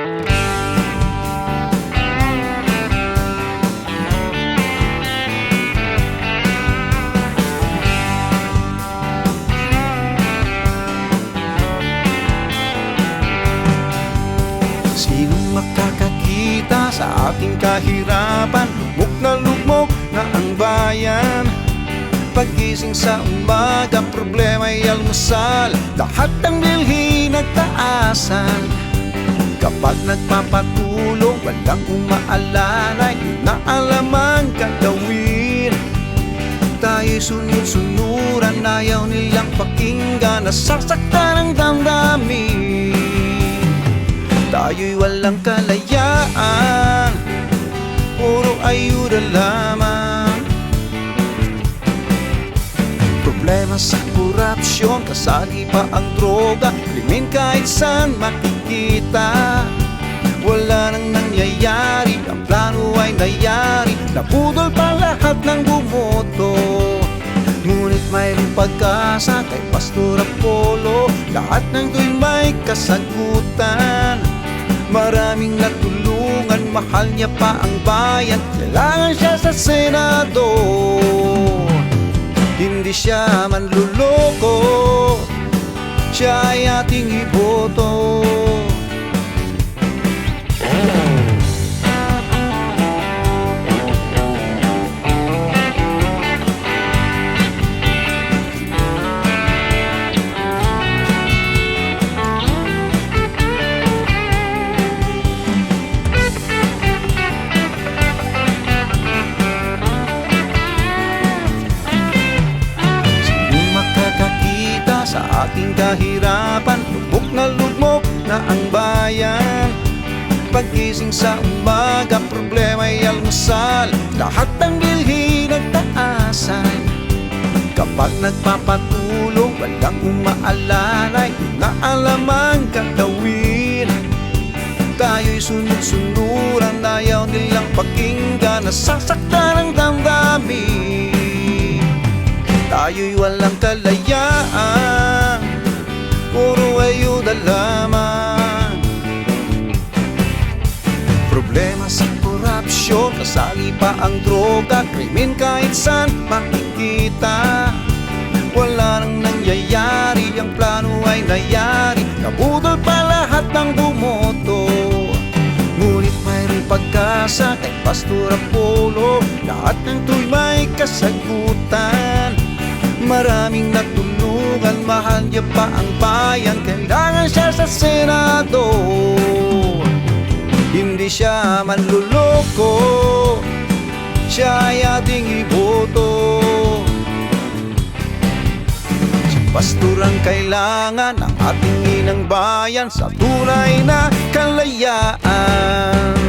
Sinong makakakita sa ating kahirapan? Lugmok na lugmok na ang bayan. Paggising sa umaga, problema'y almusal. Lahat ng bilhin nagtaasan. Kapag nagpapatulong, walang umaalalay na alam ang gagawin. Tayo'y sunod-sunuran, ayaw nilang pakinggan, nasasaktan ang damdamin. Tayo'y walang kalayaan, puro ayuda lamang. Problema sa korupsyon, kasali pa ang droga, krimen kahit saan makikita. Wala nang nangyayari, ang plano ay nayari, napudol pa lahat ng bumoto. Ngunit mayroong pag-asa kay Pastor Apollo, lahat ng to'y may kasagutan. Maraming natulungan, mahal niya pa ang bayan, kailangan siya sa Senado. Hindi siya manluloko, siya ay ating iboto. Sa ating kahirapan, lugmok na ang bayan. Paggising sa umaga, problema'y almusal. Lahat ng bilhin nagtaasan. Kapag nagpapatulong, walang umaalalay na alam ang gagawin. Tayo'y sunod-sunuran, ayaw nilang pakinggan, nasasaktan ang damdamin. Tayo'y walang kalayaan, puro ayuda lamang. Problema sa korupsyon, kasali pa ang droga, krimen kahit saan makikita. Wala nang nangyayari, ang plano ay nayari, nabudol pa lahat ng bumoto. Ngunit mayroong pag-asa kay Pastor Apollo, lahat ng to'y may kasagutan. Maraming natulungan, mahal niya pa ang bayan, kailangan siya sa Senado. Hindi siya manluloko, siya ay ating iboto. Si Pastor ang kailangan ng ating inang bayan sa tunay na kalayaan.